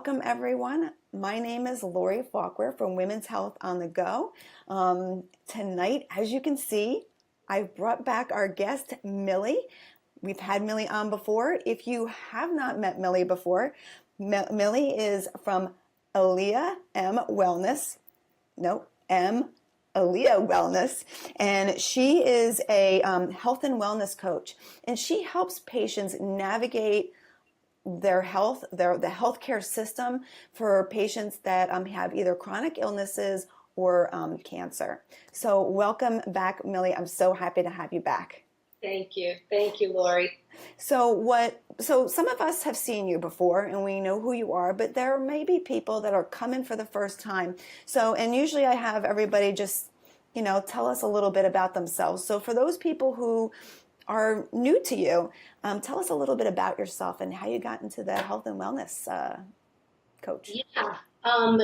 welcome everyone. My name is Lori Faulkner from Women's Health on the Go. Tonight, as you can see, I've brought back our guest, Millie. We've had Millie on before. If you have not met Millie before, Millie is from Elia M Wellness. No, M Elia Wellness, and she is a health and wellness coach, and she helps patients navigate their health, the healthcare system for patients that have either chronic illnesses or cancer. So welcome back, Millie. I'm so happy to have you back. Thank you, Lori. So some of us have seen you before and we know who you are, but there may be people that are coming for the first time. So, and usually I have everybody just, tell us a little bit about themselves. So for those people who are new to you, tell us a little bit about yourself and how you got into the health and wellness coach. Yeah,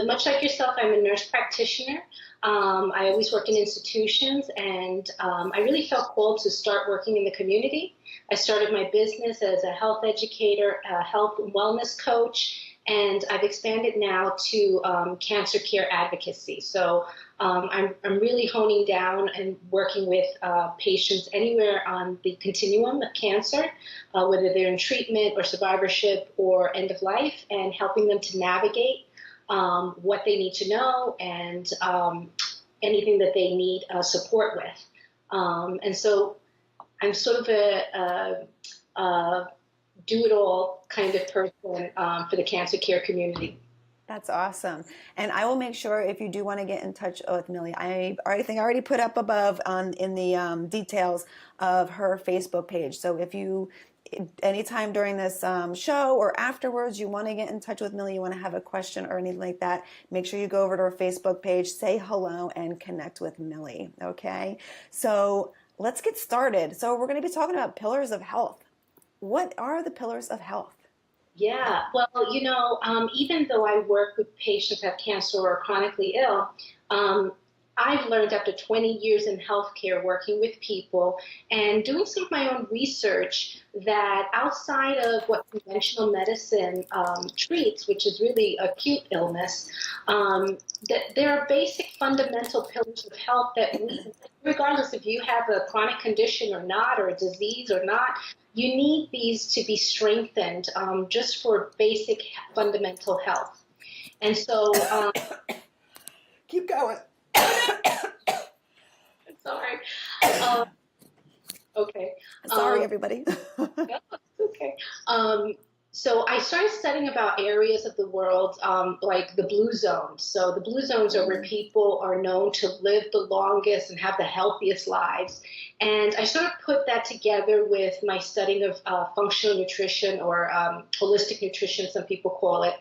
much like yourself, I'm a nurse practitioner. I always worked in institutions, and I really felt called to start working in the community. I started my business as a health educator, a health and wellness coach, and I've expanded now to cancer care advocacy. So I'm really honing down and working with patients anywhere on the continuum of cancer, whether they're in treatment or survivorship or end of life, and helping them to navigate what they need to know and anything that they need support with. And so I'm sort of a do-it-all kind of person for the cancer care community. That's awesome. And I will make sure if you do want to get in touch with Millie, I already put up above in the details of her Facebook page. So if you, anytime during this show or afterwards, you want to get in touch with Millie, you want to have a question or anything like that, make sure you go over to her Facebook page, say hello, and connect with Millie. Okay. So let's get started. So we're going to be talking about pillars of health. What are the pillars of health? Yeah, well, even though I work with patients who have cancer or are chronically ill, I've learned after 20 years in healthcare working with people and doing some of my own research that outside of what conventional medicine treats, which is really acute illness, that there are basic fundamental pillars of health that regardless if you have a chronic condition or not, or a disease or not, you need these to be strengthened just for basic fundamental health. And so... Keep going. Sorry. Okay. Sorry, everybody. Okay. So I started studying about areas of the world like the blue zones. So the blue zones are where people are known to live the longest and have the healthiest lives. And I sort of put that together with my studying of functional nutrition or holistic nutrition, some people call it,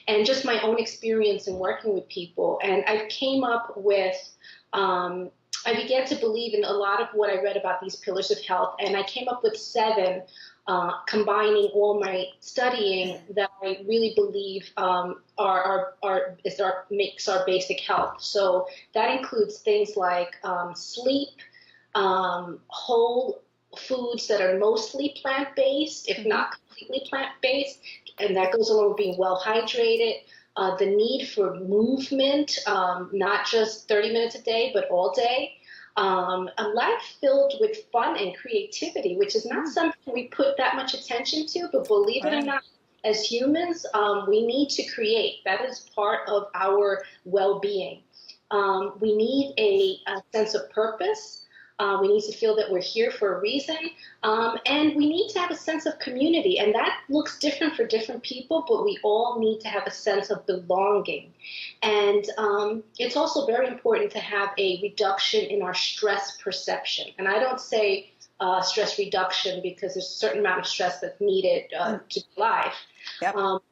and just my own experience in working with people. And I came up with I began to believe in a lot of what I read about these pillars of health, and I came up with 7, combining all my studying that I really believe makes our basic health. So that includes things like sleep, whole foods that are mostly plant-based, if not completely plant-based, and that goes along with being well hydrated. The need for movement, not just 30 minutes a day, but all day. A life filled with fun and creativity, which is not something we put that much attention to, but believe it or not, as humans, we need to create. That is part of our well-being. We need a sense of purpose. We need to feel that we're here for a reason, and we need to have a sense of community, and that looks different for different people, but we all need to have a sense of belonging. And it's also very important to have a reduction in our stress perception. And I don't say stress reduction because there's a certain amount of stress that's needed to be alive,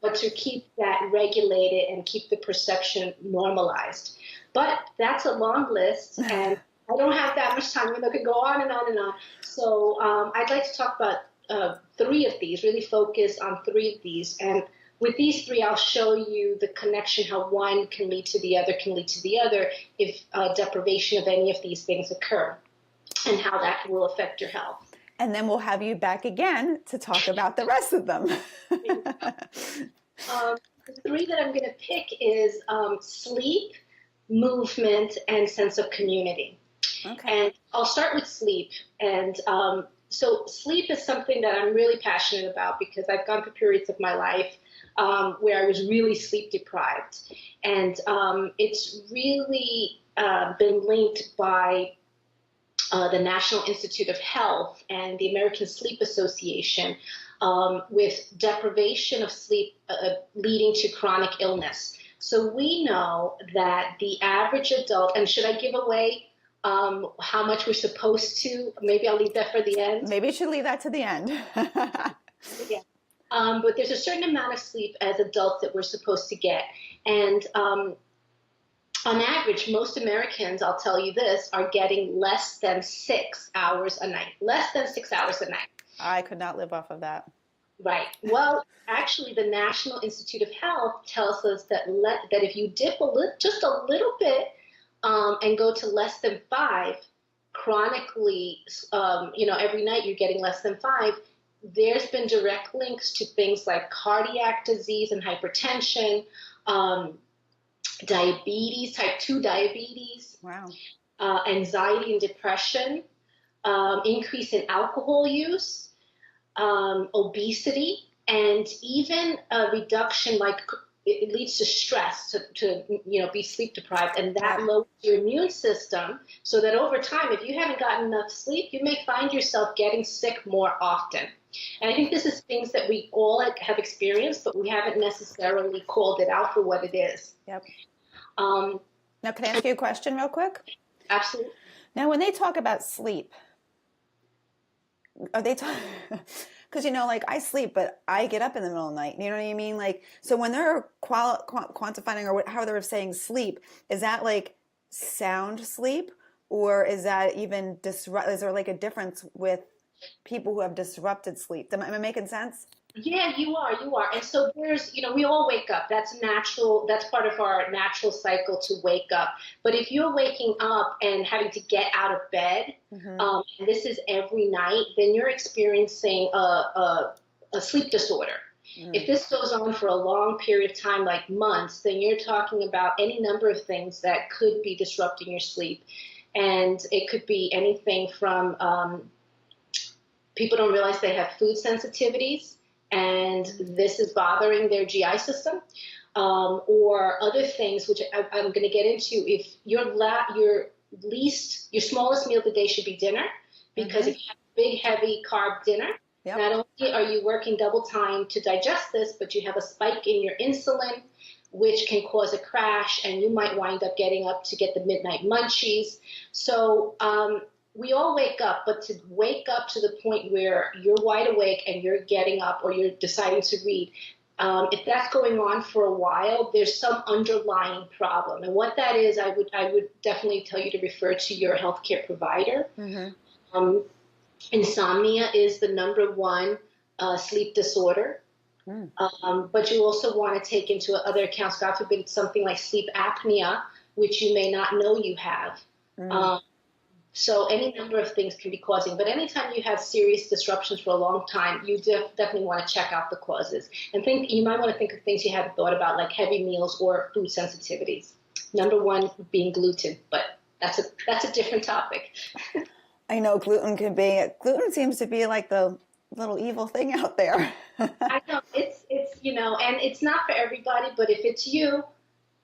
but to keep that regulated and keep the perception normalized. But that's a long list, and I don't have that much time. I could go on and on and on. So I'd like to talk about 3 of these, really focus on 3 of these. And with these 3, I'll show you the connection, how one can lead to the other, if deprivation of any of these things occur, and how that will affect your health. And then we'll have you back again to talk about the rest of them. The three that I'm going to pick is sleep, movement, and sense of community. Okay. And I'll start with sleep. And so sleep is something that I'm really passionate about because I've gone through periods of my life where I was really sleep deprived. And it's really been linked by the National Institute of Health and the American Sleep Association with deprivation of sleep leading to chronic illness. So we know that the average adult, and should I give away how much we're supposed to? Maybe I'll leave that for the end. Maybe you should leave that to the end. Yeah. But there's a certain amount of sleep as adults that we're supposed to get. And on average, most Americans, I'll tell you this, are getting less than 6 hours a night. Less than 6 hours a night. I could not live off of that. Right. Well, actually, the National Institute of Health tells us that that if you dip just a little bit and go to less than 5, chronically, every night you're getting less than 5, there's been direct links to things like cardiac disease and hypertension, diabetes, type 2 diabetes, Wow. Anxiety and depression, increase in alcohol use, obesity, and even a reduction, like it leads to stress to be sleep deprived, and that lowers your immune system so that over time, if you haven't gotten enough sleep, you may find yourself getting sick more often. And I think this is things that we all have experienced, but we haven't necessarily called it out for what it is. Yep. Now, can I ask you a question real quick? Absolutely. Now, when they talk about sleep, are they talking? Because like I sleep, but I get up in the middle of the night. You know what I mean? Like, so when they're quantifying or how they're saying sleep, is that like sound sleep, or is that even disrupt? Is there like a difference with people who have disrupted sleep? Am I making sense? Yeah, you are. And so there's, we all wake up. That's natural. That's part of our natural cycle to wake up. But if you're waking up and having to get out of bed, and this is every night, then you're experiencing a sleep disorder. If this goes on for a long period of time, like months, then you're talking about any number of things that could be disrupting your sleep. And it could be anything from people don't realize they have food sensitivities, and this is bothering their GI system, or other things, which I'm going to get into. If your smallest meal of the day should be dinner, because if you have a big, heavy carb dinner, not only are you working double time to digest this, but you have a spike in your insulin, which can cause a crash, and you might wind up getting up to get the midnight munchies. So we all wake up, but to wake up to the point where you're wide awake and you're getting up or you're deciding to read, if that's going on for a while, there's some underlying problem. And what that is, I would definitely tell you to refer to your healthcare provider. Insomnia is the number one sleep disorder. But you also want to take into other accounts, God forbid, something like sleep apnea, which you may not know you have. So any number of things can be causing, but anytime you have serious disruptions for a long time, you definitely want to check out the causes. And you might want to think of things you hadn't thought about, like heavy meals or food sensitivities. Number one being gluten, but that's a different topic. I know gluten seems to be like the little evil thing out there. I know it's and it's not for everybody, but if it's you,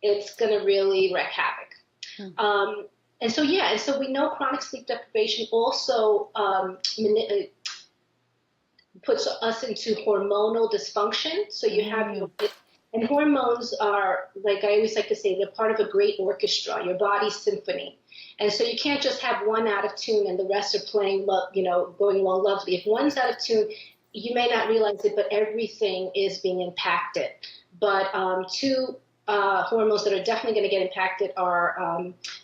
it's going to really wreak havoc. And so we know chronic sleep deprivation also puts us into hormonal dysfunction. So you have and hormones are, like I always like to say, they're part of a great orchestra, your body's symphony. And so you can't just have one out of tune and the rest are playing, going along lovely. If one's out of tune, you may not realize it, but everything is being impacted. But two hormones that are definitely going to get impacted are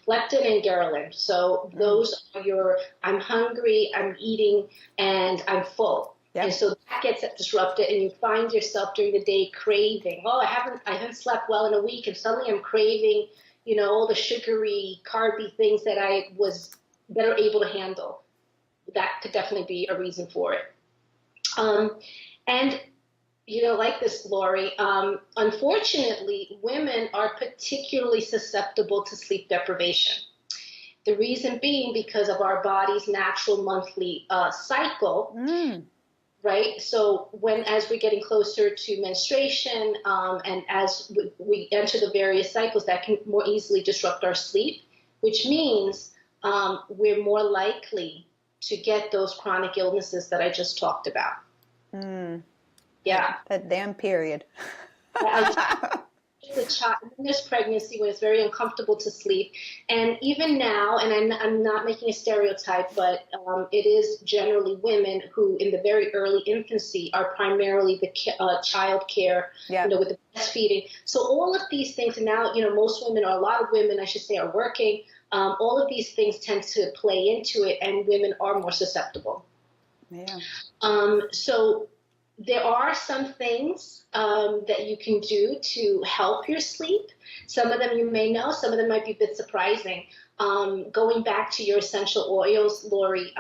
leptin and ghrelin. So those are I'm hungry, I'm eating, and I'm full. Yep. And so that gets disrupted, and you find yourself during the day craving. Oh, I haven't slept well in a week, and suddenly I'm craving, all the sugary, carby things that I was better able to handle. That could definitely be a reason for it. And You know, like this, Lori. Unfortunately, women are particularly susceptible to sleep deprivation. The reason being because of our body's natural monthly cycle, right? So as we're getting closer to menstruation, and as we enter the various cycles, that can more easily disrupt our sleep, which means we're more likely to get those chronic illnesses that I just talked about. Yeah. That damn period. The child in this pregnancy when it's very uncomfortable to sleep, and even now, and I'm not making a stereotype, but it is generally women who in the very early infancy are primarily the child care, with the breastfeeding. So all of these things, and now, most women, or a lot of women I should say, are working. All of these things tend to play into it, and women are more susceptible. Yeah. So there are some things that you can do to help your sleep. Some of them you may know, some of them might be a bit surprising. Going back to your essential oils, Lori,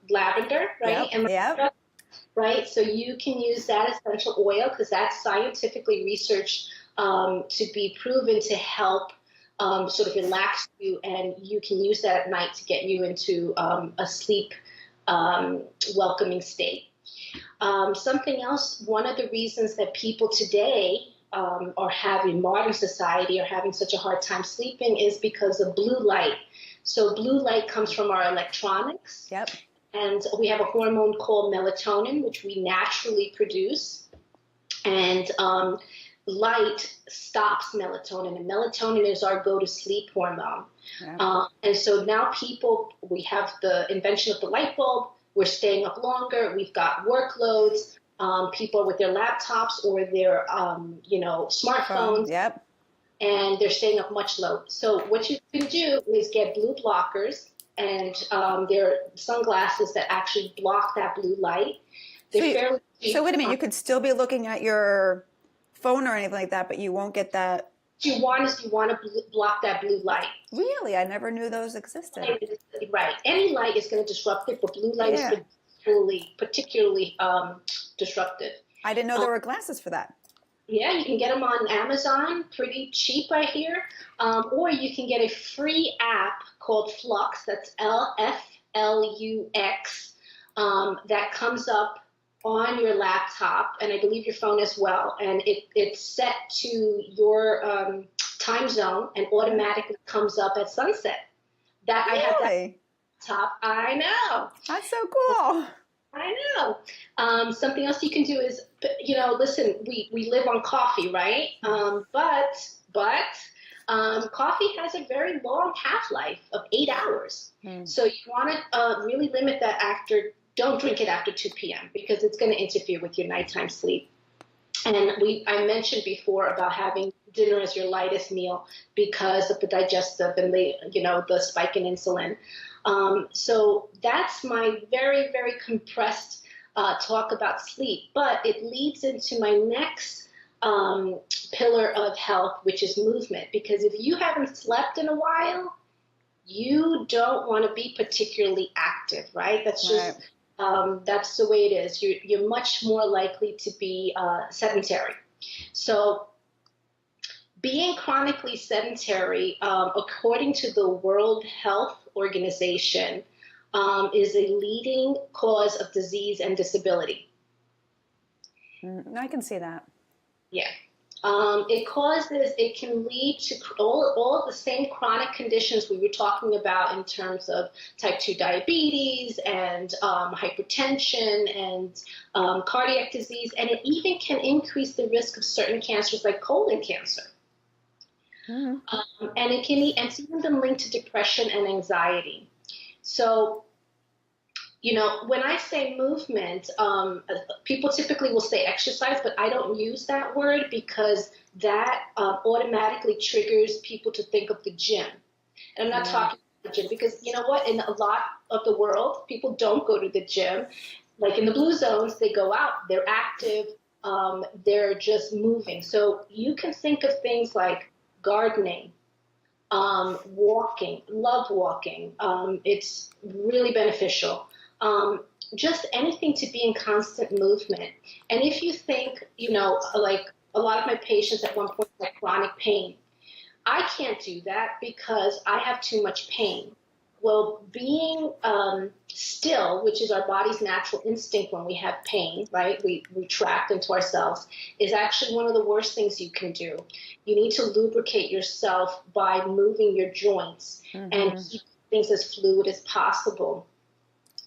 lavender, right? Yep. Right? So you can use that essential oil because that's scientifically researched to be proven to help sort of relax you, and you can use that at night to get you into a sleep welcoming state. Something else, one of the reasons that people today are having, modern society, are having such a hard time sleeping is because of blue light. So blue light comes from our electronics. Yep. And we have a hormone called melatonin, which we naturally produce. And light stops melatonin, and melatonin is our go-to-sleep hormone. Yeah. And so now we have the invention of the light bulb. We're staying up longer. We've got workloads. People are with their laptops or their, smartphones. Yep. And they're staying up much longer. So what you can do is get blue blockers, and there are sunglasses that actually block that blue light. They're fairly cheap. So wait a minute, you could still be looking at your phone or anything like that, but you won't get that. You want to block that blue light. Really? I never knew those existed. Right. Any light is going to disrupt it, but blue light is particularly disruptive. I didn't know there were glasses for that. Yeah, you can get them on Amazon, pretty cheap, I hear. Or you can get a free app called Flux, that's Flux, that comes up on your laptop, and I believe your phone as well, and it's set to your time zone and automatically comes up at sunset. That really? I have that top. I know. That's so cool. I know. Something else you can do is, listen, we live on coffee, right? But coffee has a very long half-life of 8 hours. So you want to really limit that don't drink it after 2 p.m. because it's going to interfere with your nighttime sleep. And I mentioned before about having dinner as your lightest meal because of the digestive and the spike in insulin. So that's my very, very compressed talk about sleep. But it leads into my next pillar of health, which is movement. Because if you haven't slept in a while, you don't want to be particularly active, right? That's just... that's the way it is. You're much more likely to be sedentary. So being chronically sedentary, according to the World Health Organization, is a leading cause of disease and disability. I can see that. Yeah. It can lead to all the same chronic conditions we were talking about in terms of type 2 diabetes and hypertension and cardiac disease, and it even can increase the risk of certain cancers like colon cancer. And it's even been linked to depression and anxiety. So, when I say movement, people typically will say exercise, but I don't use that word because that automatically triggers people to think of the gym. And I'm not talking about the gym because you know what? In a lot of the world, people don't go to the gym. Like in the blue zones, they go out, they're active, they're just moving. So you can think of things like gardening, walking, love walking. It's really beneficial. just anything to be in constant movement. And if you think, like a lot of my patients at one point had chronic pain, I can't do that because I have too much pain. Well, being still, which is our body's natural instinct when we have pain, right? We retract into ourselves, is actually one of the worst things you can do. You need to lubricate yourself by moving your joints and keep things as fluid as possible.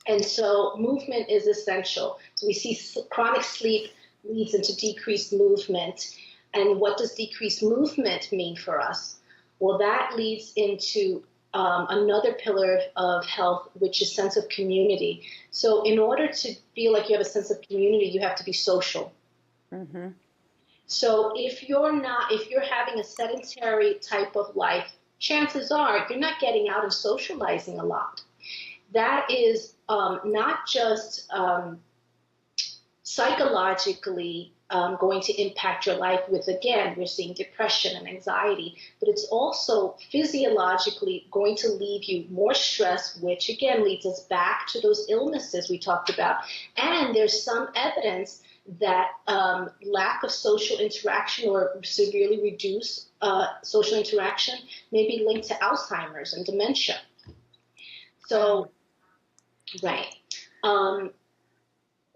And so movement is essential. So we see chronic sleep leads into decreased movement. And what does decreased movement mean for us? Well, that leads into another pillar of health, which is sense of community. So in order to feel like you have a sense of community, you have to be social. So if you're having a sedentary type of life, chances are you're not getting out and socializing a lot. That is not just psychologically going to impact your life with, again, we're seeing depression and anxiety, but it's also physiologically going to leave you more stress, which again leads us back to those illnesses we talked about. And there's some evidence that lack of social interaction or severely reduced social interaction may be linked to Alzheimer's and dementia. So, right.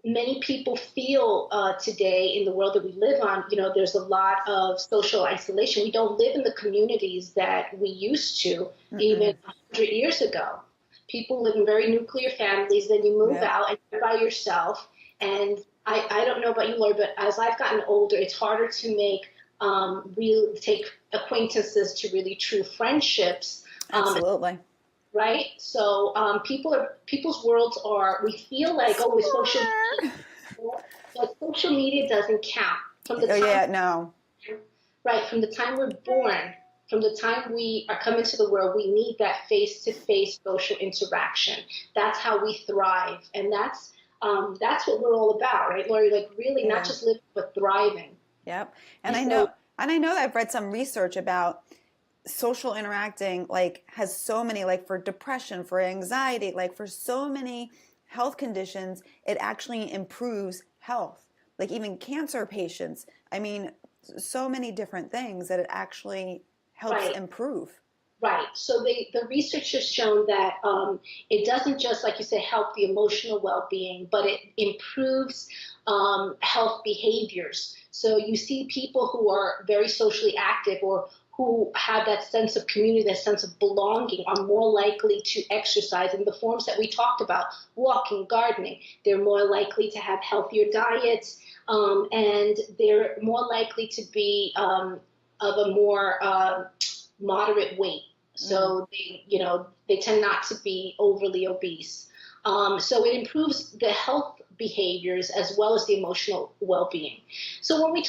Many people feel today in the world that we live on, there's a lot of social isolation. We don't live in the communities that we used to even 100 years ago. People live in very nuclear families. Then you move out and you're by yourself. And I don't know about you, Lori, but as I've gotten older, it's harder to make take acquaintances to really true friendships. Absolutely. Right? So people's worlds are, we feel like, we're social media. But social media doesn't count. From the time, Right, from the time we're born, from the time we are coming to the world, we need that face-to-face social interaction. That's how we thrive. And that's what we're all about, right, Lori? Like really not just living, but thriving. Yep. And I know that I've read some research about social interacting, like has so many, like for depression, for anxiety, like for so many health conditions, it actually improves health. Like even cancer patients, I mean, so many different things that it actually helps improve. Right. So the research has shown that it doesn't just, like you say, help the emotional well-being, but it improves health behaviors. So you see people who are very socially active or who have that sense of community, that sense of belonging, are more likely to exercise in the forms that we talked about, walking, gardening. They're more likely to have healthier diets, and they're more likely to be of a more moderate weight. So they tend not to be overly obese. So it improves the health behaviors as well as the emotional well-being. So when I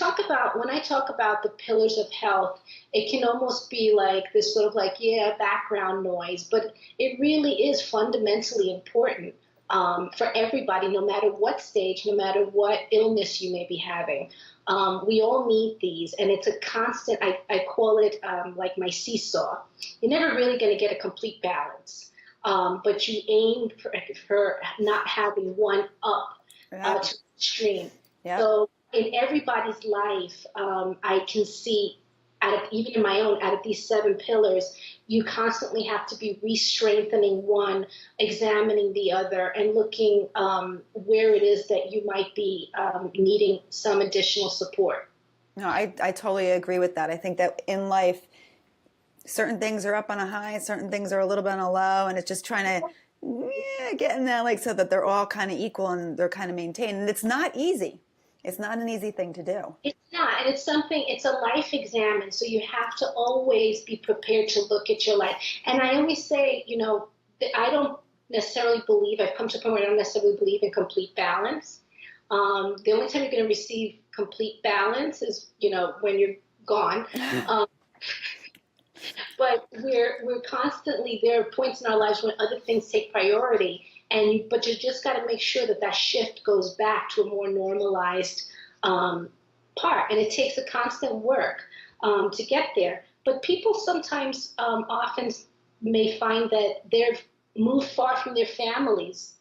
talk about the pillars of health, it can almost be like this sort of background noise, but it really is fundamentally important for everybody, no matter what stage, no matter what illness you may be having. We all need these, and it's a constant, I call it like my seesaw. You're never really going to get a complete balance. But you aim for not having one up to the extreme. Yep. So in everybody's life, I can see, even in my own, out of these 7 pillars, you constantly have to be re-strengthening one, examining the other, and looking where it is that you might be needing some additional support. No, I totally agree with that. I think that in life, certain things are up on a high, certain things are a little bit on a low, and it's just trying to get in there, so that they're all kind of equal and they're kind of maintained. And it's not easy. It's not an easy thing to do. It's not, and it's a life exam, and so you have to always be prepared to look at your life. And I always say, that I don't necessarily believe, I've come to a point where I don't necessarily believe in complete balance. The only time you're going to receive complete balance is, when you're gone. But we're constantly, there are points in our lives when other things take priority, but you just got to make sure that shift goes back to a more normalized part, and it takes a constant work to get there. But people sometimes often may find that they've moved far from their families,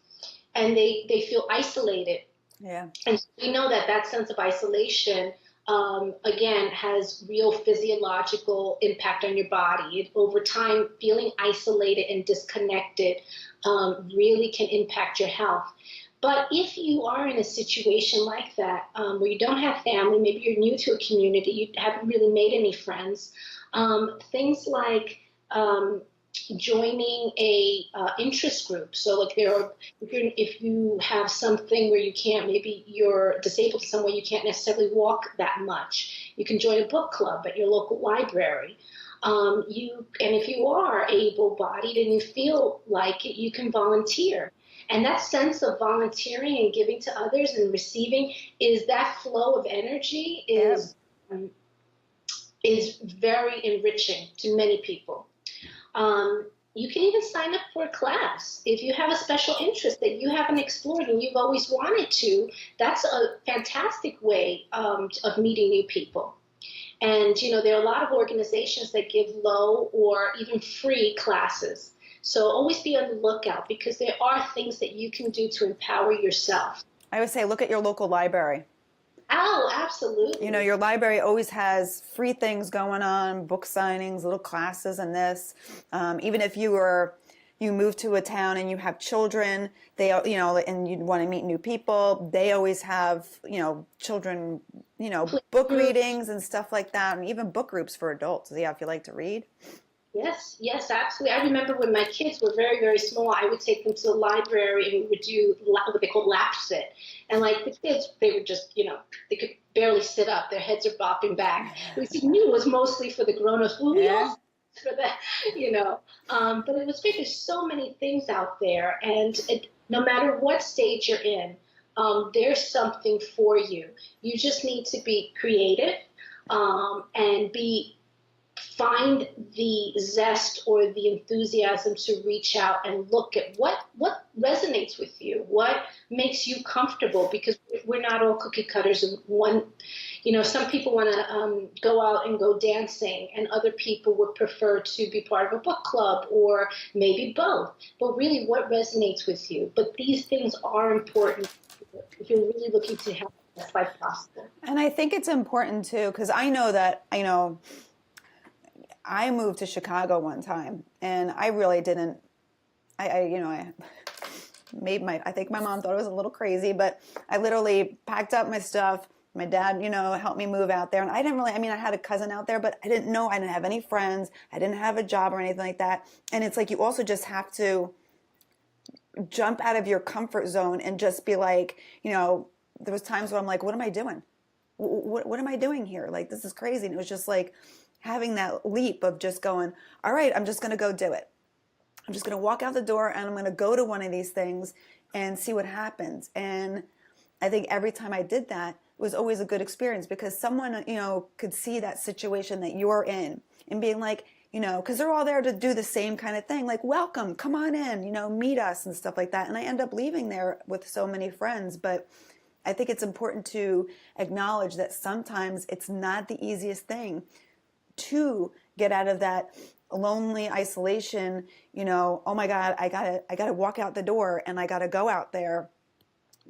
and they feel isolated. Yeah. And so we know that that sense of isolation, again, has real physiological impact on your body. Over time, feeling isolated and disconnected really can impact your health. But if you are in a situation like that, where you don't have family, maybe you're new to a community, you haven't really made any friends, things like joining a interest group. So like if you have something where you can't, maybe you're disabled to some way you can't necessarily walk that much, you can join a book club at your local library. And if you are able-bodied and you feel like it, you can volunteer. And that sense of volunteering and giving to others and receiving, is that flow of energy is very enriching to many people. You can even sign up for a class. If you have a special interest that you haven't explored and you've always wanted to, that's a fantastic way of meeting new people. And, there are a lot of organizations that give low or even free classes. So always be on the lookout, because there are things that you can do to empower yourself. I would say look at your local library. Oh, absolutely. Your library always has free things going on, book signings, little classes and this. Even if you move to a town and you have children, and you want to meet new people, they always have, children, book readings and stuff like that, and even book groups for adults. Yeah, if you like to read. Yes, absolutely. I remember when my kids were very, very small, I would take them to the library and we would do what they call lap sit. And like the kids, they would just, they could barely sit up. Their heads are bopping back. We knew it was mostly for the grown-ups. Well, we also for that, but it was great. There's so many things out there. And no matter what stage you're in, there's something for you. You just need to be creative and find the zest or the enthusiasm to reach out and look at what resonates with you, what makes you comfortable, because we're not all cookie cutters. And some people want to go out and go dancing, and other people would prefer to be part of a book club, or maybe both. But really, what resonates with you? But these things are important if you're really looking to have the best life possible. And I think it's important too, because I know that, I moved to Chicago one time, and I really didn't. I think my mom thought it was a little crazy, but I literally packed up my stuff. My dad, helped me move out there, and I didn't really. I had a cousin out there, but I didn't have any friends. I didn't have a job or anything like that. And it's like you also just have to jump out of your comfort zone and just be like, there was times where I'm like, what am I doing? What am I doing here? Like, this is crazy. And it was just like having that leap of just going, all right, I'm just going to go do it. I'm just going to walk out the door and I'm going to go to one of these things and see what happens. And I think every time I did that, it was always a good experience, because someone, could see that situation that you're in and being like, because they're all there to do the same kind of thing, like, welcome, come on in, meet us and stuff like that. And I end up leaving there with so many friends. But I think it's important to acknowledge that sometimes it's not the easiest thing to get out of that lonely isolation, oh my God, I gotta walk out the door and I gotta go out there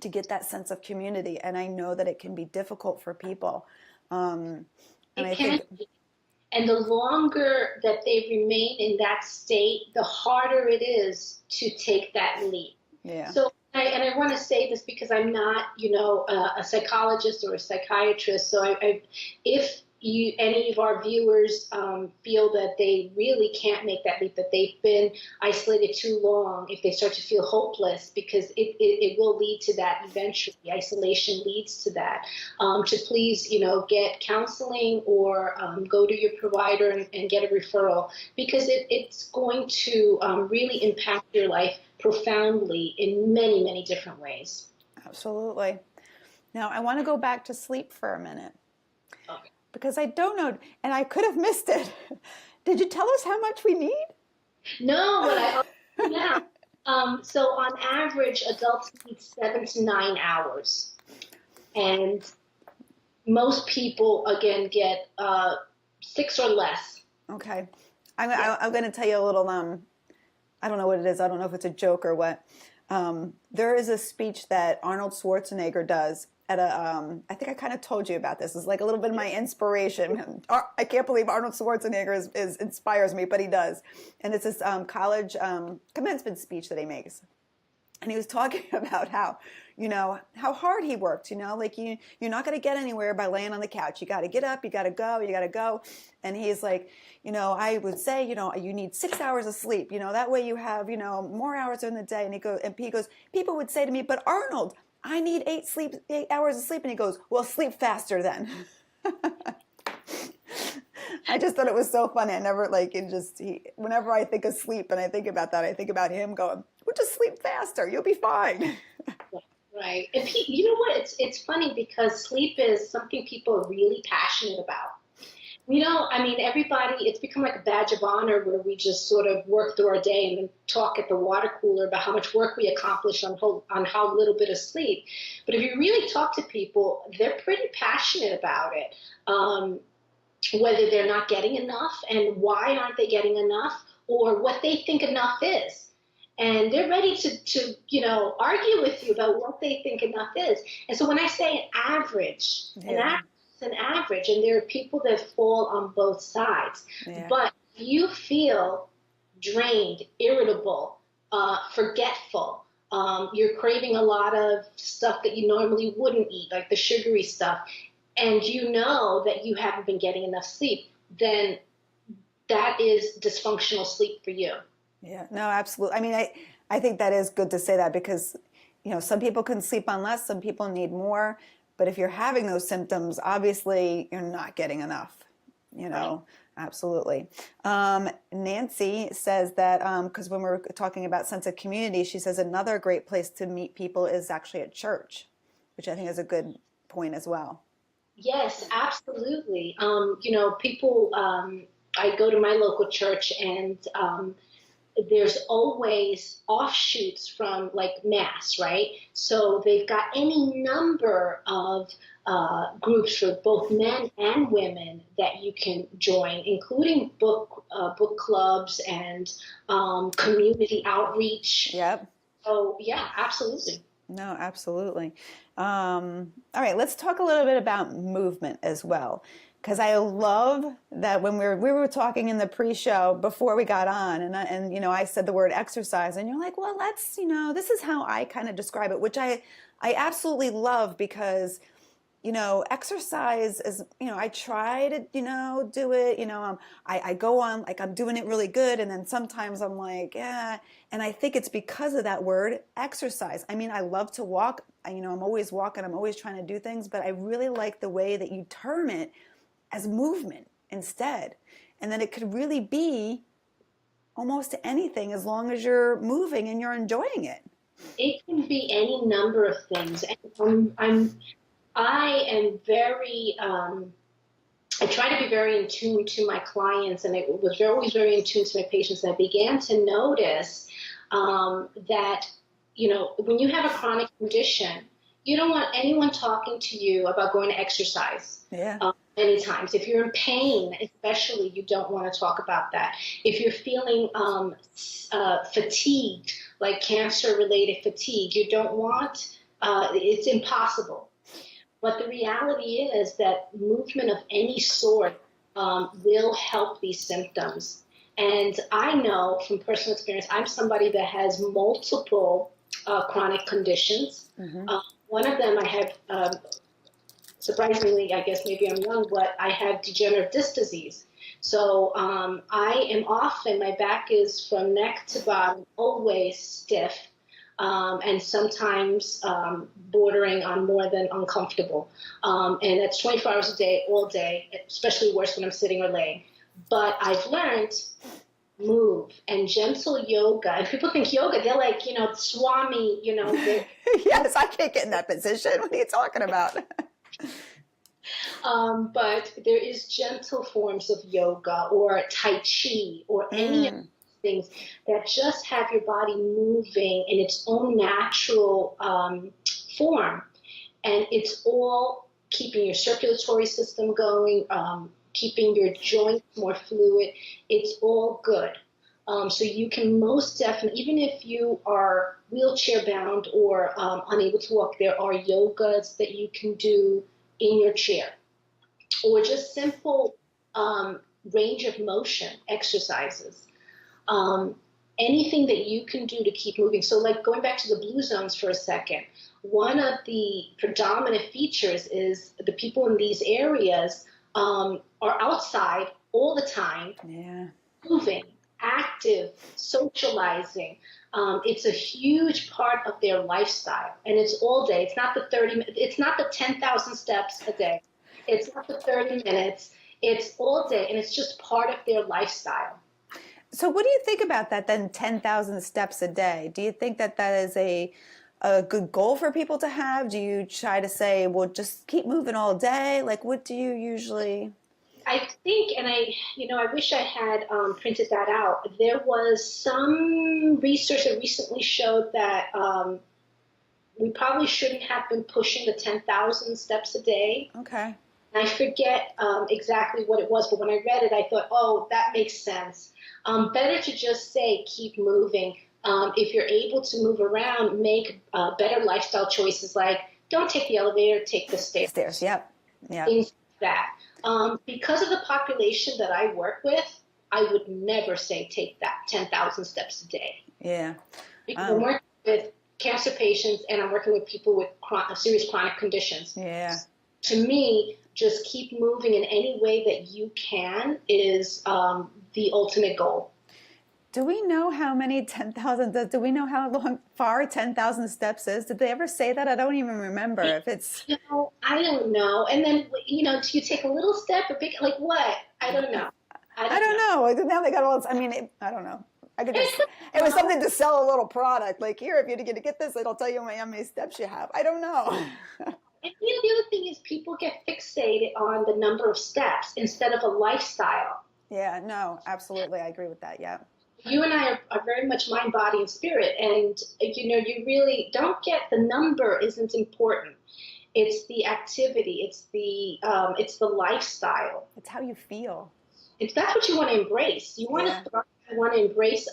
to get that sense of community. And I know that it can be difficult for people. And the longer that they remain in that state, the harder it is to take that leap. Yeah. So, I want to say this because I'm not, a psychologist or a psychiatrist. So if any of our viewers feel that they really can't make that leap, that they've been isolated too long, if they start to feel hopeless, because it will lead to that eventually. Isolation leads to that. To please, get counseling or go to your provider and get a referral, because it's going to really impact your life profoundly in many, many different ways. Absolutely. Now, I want to go back to sleep for a minute. Okay. Because I don't know, and I could have missed it. Did you tell us how much we need? No, so on average, adults need 7 to 9 hours. And most people, again, get 6 or less. Okay. I'm going to tell you a little, I don't know what it is. I don't know if it's a joke or what. There is a speech that Arnold Schwarzenegger does at a, I think I kind of told you about this. It's like a little bit of my inspiration. I can't believe Arnold Schwarzenegger inspires me, but he does. And it's this college commencement speech that he makes. And he was talking about how, how hard he worked, like you're not going to get anywhere by laying on the couch. You got to get up, you got to go, you got to go. And he's like, I would say, you need 6 hours of sleep, that way you have, more hours in the day. And he goes, people would say to me, but Arnold, I need 8 hours of sleep. And he goes, well, sleep faster then. I just thought it was so funny. I never whenever I think of sleep and I think about that, I think about him going, well, just sleep faster. You'll be fine. Right. And you know what? It's funny because sleep is something people are really passionate about. Everybody, it's become like a badge of honor where we just sort of work through our day and then talk at the water cooler about how much work we accomplished on how little bit of sleep. But if you really talk to people, they're pretty passionate about it. Whether they're not getting enough and why aren't they getting enough, or what they think enough is. And they're ready to argue with you about what they think enough is. And so when I say an average, an average, and there are people that fall on both sides. Yeah. But you feel drained, irritable, forgetful. You're craving a lot of stuff that you normally wouldn't eat, like the sugary stuff, and you know that you haven't been getting enough sleep, then that is dysfunctional sleep for you. Yeah, no, absolutely. I mean, I think that is good to say that because, some people can sleep on less, some people need more. But if you're having those symptoms, obviously you're not getting enough, Right. Absolutely. Nancy says that, because when we're talking about sense of community, she says another great place to meet people is actually at church, which I think is a good point as well. Yes, absolutely. People, I go to my local church and there's always offshoots from like mass, right? So they've got any number of groups for both men and women that you can join, including book clubs and community outreach. Yep. So yeah, absolutely. No, absolutely. All right, let's talk a little bit about movement as well. Because I love that when we were talking in the pre-show before we got on, and I said the word exercise, and you're like, well, let's this is how I kind of describe it, which I absolutely love because exercise is I try to do it, I go on like I'm doing it really good, and then sometimes I'm like yeah, and I think it's because of that word exercise. I mean, I love to walk. I'm always walking. I'm always trying to do things, but I really like the way that you term it as movement instead. And then it could really be almost anything as long as you're moving and you're enjoying it. It can be any number of things. And I am very, I try to be very in tune to my clients, and I was always very in tune to my patients. And I began to notice that, when you have a chronic condition, you don't want anyone talking to you about going to exercise. Yeah. Many times. If you're in pain, especially, you don't want to talk about that. If you're feeling fatigued, like cancer-related fatigue, you don't want, it's impossible. But the reality is that movement of any sort will help these symptoms. And I know from personal experience, I'm somebody that has multiple chronic conditions. Mm-hmm. One of them I have surprisingly, I guess maybe I'm young, but I have degenerative disc disease. So I am often, my back is from neck to bottom, always stiff, and sometimes bordering on more than uncomfortable. And that's 24 hours a day, all day, especially worse when I'm sitting or laying. But I've learned move and gentle yoga. And people think yoga, they're like, Swami, Yes, I can't get in that position. What are you talking about? But there is gentle forms of yoga or Tai Chi or any of these things that just have your body moving in its own natural form. And it's all keeping your circulatory system going, keeping your joints more fluid. It's all good. So you can most definitely, even if you are wheelchair bound or unable to walk, there are yogas that you can do in your chair, or just simple range of motion exercises. Anything that you can do to keep moving. So like going back to the blue zones for a second, one of the predominant features is the people in these areas are outside all the time, moving, active, socializing. It's a huge part of their lifestyle, and it's all day. It's not the 30. It's not the 10,000 steps a day. It's not the 30 minutes. It's all day, and it's just part of their lifestyle. So what do you think about that then, 10,000 steps a day? Do you think that that is a good goal for people to have? Do you try to say, well, just keep moving all day? Like, what do you usually... I think, and I wish I had printed that out. There was some research that recently showed that we probably shouldn't have been pushing the 10,000 steps a day. Okay. I forget exactly what it was, but when I read it, I thought, oh, that makes sense. Better to just say keep moving. If you're able to move around, make better lifestyle choices like don't take the elevator, take the stairs. Stairs, yep. Things like that. Because of the population that I work with, I would never say take that 10,000 steps a day. Yeah. Because I'm working with cancer patients and I'm working with people with serious chronic conditions. Yeah. To me, just keep moving in any way that you can is the ultimate goal. Do we know how many 10,000, do we know how far 10,000 steps is? Did they ever say that? I don't even remember if it's... I don't know. And then, do you take a little step, a big, like what? I don't know. I don't know. Now they got all this, I don't know. I could just, it was something to sell a little product. Like, here, if you're going to get this, it'll tell you how many steps you have. I don't know. And the other thing is people get fixated on the number of steps instead of a lifestyle. Yeah, no, absolutely. I agree with that. Yeah. You and I are very much mind, body, and spirit. And, you really don't get the number isn't important. It's the activity. It's the lifestyle. It's how you feel. That's what you want to embrace. You want to thrive. You want to embrace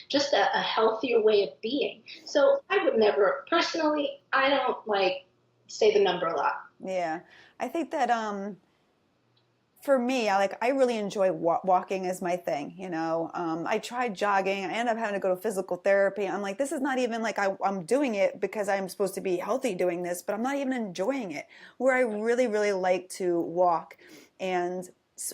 just a healthier way of being. So I would never, personally, I don't say the number a lot. Yeah. I think that for me, I really enjoy walking as my thing. I tried jogging. I ended up having to go to physical therapy. I'm like, this is not even like I'm doing it because I'm supposed to be healthy doing this, but I'm not even enjoying it. Where I really, really like to walk, and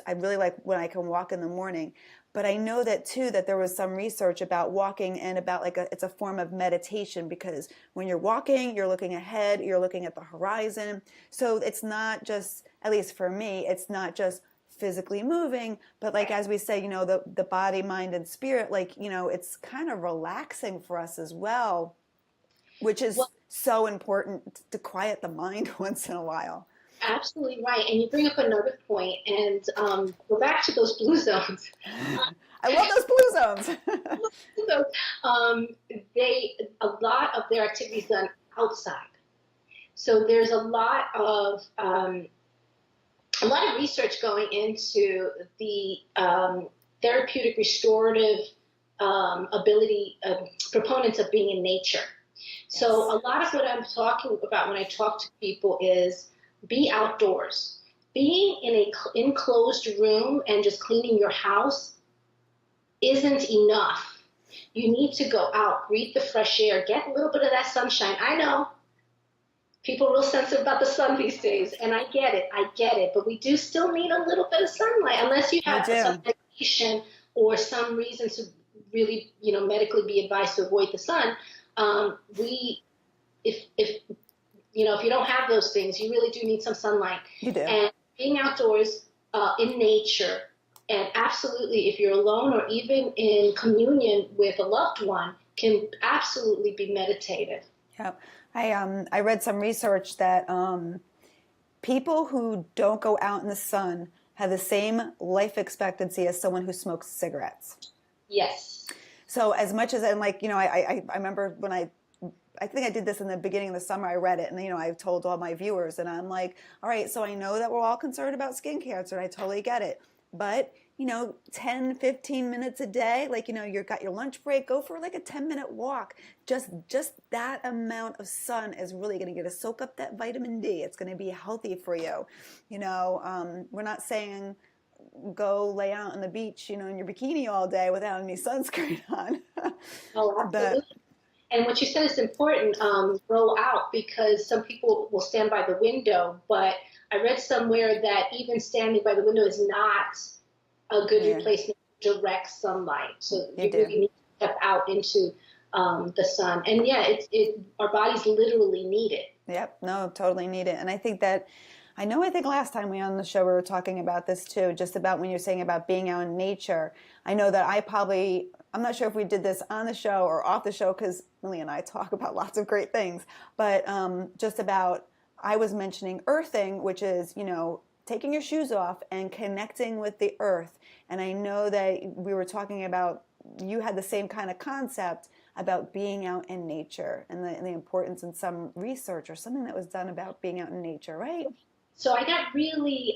I really like when I can walk in the morning. But I know that too, that there was some research about walking and about it's a form of meditation, because when you're walking, you're looking ahead, you're looking at the horizon. So it's not just, at least for me, it's not just physically moving, but as we say, the body, mind, and spirit, it's kind of relaxing for us as well, which is so important to quiet the mind once in a while. Absolutely right. And you bring up another point, and go back to those blue zones. I love those blue zones. A lot of their activities done outside. So there's a lot of research going into the therapeutic restorative ability proponents of being in nature. Yes. So a lot of what I'm talking about when I talk to people is be outdoors. Being in an enclosed room and just cleaning your house isn't enough. You need to go out, breathe the fresh air, get a little bit of that sunshine. I know people are real sensitive about the sun these days, and I get it, but we do still need a little bit of sunlight, unless you have some medication or some reason to really, medically be advised to avoid the sun. If you don't have those things, you really do need some sunlight. You do. And being outdoors in nature, and absolutely, if you're alone or even in communion with a loved one, can absolutely be meditative. Yeah. I read some research that people who don't go out in the sun have the same life expectancy as someone who smokes cigarettes. Yes. So as much as I remember when I think I did this in the beginning of the summer. I read it, and I told all my viewers, and I'm like, all right, so I know that we're all concerned about skin cancer, and I totally get it. but 10, 15 minutes a day, like, you've got your lunch break, go for like a 10-minute walk. Just that amount of sun is really going to get to soak up that vitamin D. It's going to be healthy for you. We're not saying go lay out on the beach, in your bikini all day without any sunscreen on. Oh, But absolutely. And what you said is important, grow out, because some people will stand by the window, but I read somewhere that even standing by the window is not a good yeah, replacement for direct sunlight. So you you do. really need to step out into the sun. And yeah, our bodies literally need it. Yep, no, totally need it. And I think last time we were on the show we were talking about this too, just about when you're saying about being out in nature. I know that I'm not sure if we did this on the show or off the show because Millie and I talk about lots of great things, but just about, I was mentioning earthing, which is, taking your shoes off and connecting with the earth. And I know that we were talking about, you had the same kind of concept about being out in nature and the importance in some research or something that was done about being out in nature, right? So I got really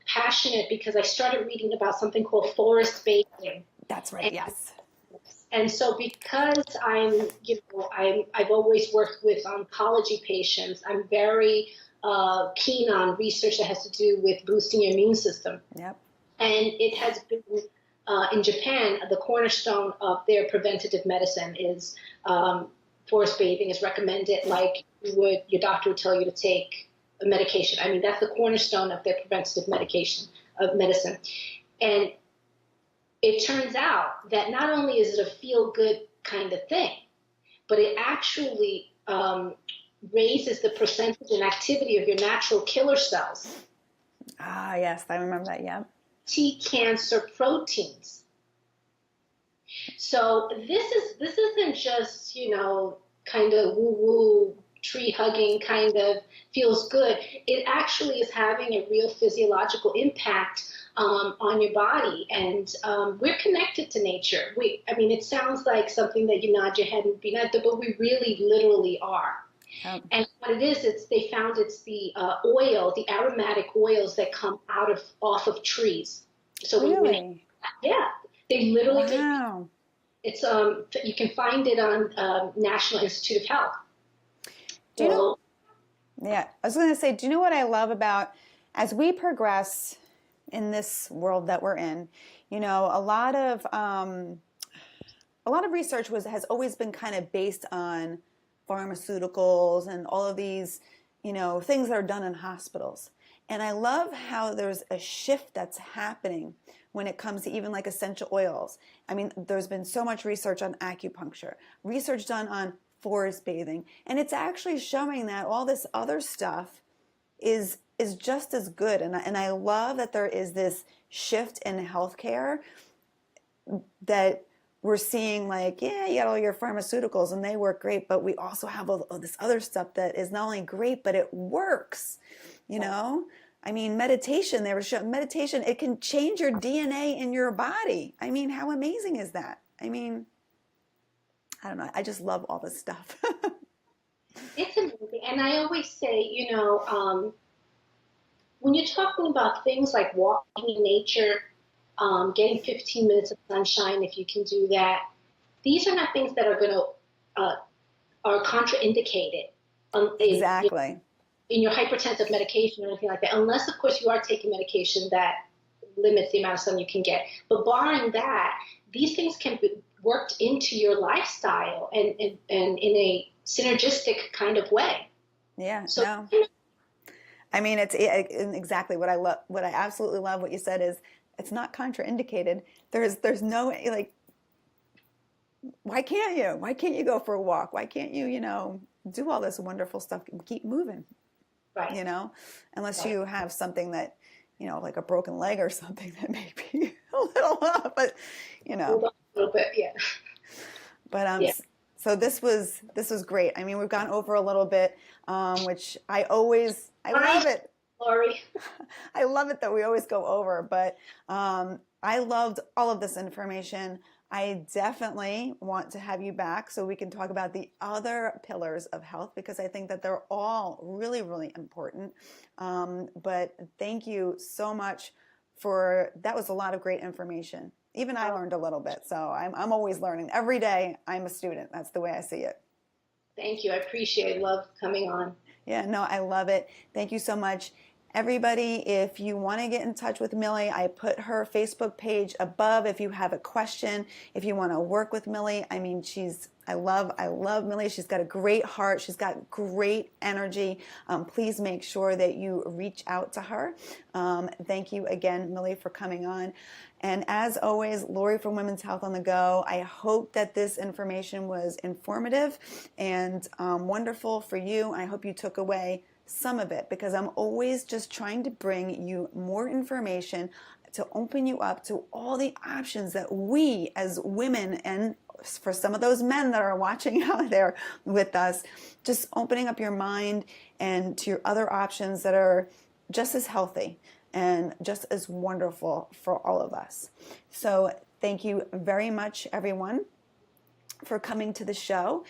passionate because I started reading about something called forest bathing. That's right, yes. And so because I've always worked with oncology patients, I'm very keen on research that has to do with boosting your immune system. Yep. And it has been, in Japan, the cornerstone of their preventative medicine is forest bathing is recommended like your doctor would tell you to take a medication. I mean, that's the cornerstone of their preventative medicine. And it turns out that not only is it a feel-good kind of thing, but it actually raises the percentage and activity of your natural killer cells, Ah, yes, I remember that, yeah. T-cancer proteins. So this isn't just, kind of woo-woo, tree-hugging kind of feels good. It actually is having a real physiological impact on your body, and we're connected to nature. It sounds like something that you nod your head and be not, but we really, literally are. Yep. And what it is, they found it's the the aromatic oils that come off of trees. So Really? yeah, they literally did. Wow. It's you can find it on National Institute of Health. Do you know? So, Yeah, I was going to say, do you know what I love about as we progress in this world that we're in? A lot of research has always been kind of based on pharmaceuticals and all of these, things that are done in hospitals. And I love how there's a shift that's happening when it comes to even like essential oils. I mean, there's been so much research on acupuncture, research done on forest bathing, and it's actually showing that all this other stuff is just as good. And I love that there is this shift in healthcare that we're seeing, like, yeah, you got all your pharmaceuticals and they work great, but we also have all this other stuff that is not only great, but it works, I mean, meditation, they were showing meditation, it can change your DNA in your body. I mean, how amazing is that? I mean, I don't know. I just love all this stuff. it's amazing. And I always say, when you're talking about things like walking in nature, getting 15 minutes of sunshine, if you can do that, these are not things that are going to are contraindicated Exactly. in your hypertensive medication or anything like that, unless, of course, you are taking medication that limits the amount of sun you can get. But barring that, these things can be worked into your lifestyle and in a synergistic kind of way. Yeah, So, no. I mean, it's exactly what I love. What I absolutely love what you said is it's not contraindicated. There's no, like, why can't you? Why can't you go for a walk? Why can't you, do all this wonderful stuff? Keep moving, right. Unless Right. you have something that, like a broken leg or something that may be a little off, but, Hold on a little bit, yeah. But Yeah. so this was great. I mean, we've gone over a little bit, which I love it. Lori. I love it that we always go over, but I loved all of this information. I definitely want to have you back so we can talk about the other pillars of health because I think that they're all really, really important. But thank you so much that was a lot of great information. Even I learned a little bit, so I'm always learning. Every day I'm a student. That's the way I see it. Thank you. I appreciate it. Love coming on. Yeah, no, I love it. Thank you so much. Everybody, if you want to get in touch with Millie, I put her Facebook page above if you have a question, if you want to work with Millie. I mean, I love Millie. She's got a great heart. She's got great energy. Please make sure that you reach out to her. Thank you again, Millie, for coming on. And as always, Lori from Women's Health on the Go. I hope that this information was informative and wonderful for you. I hope you took away some of it, because I'm always just trying to bring you more information to open you up to all the options that we as women, and for some of those men that are watching out there with us, just opening up your mind and to your other options that are just as healthy and just as wonderful for all of us. So thank you very much, everyone, for coming to the show.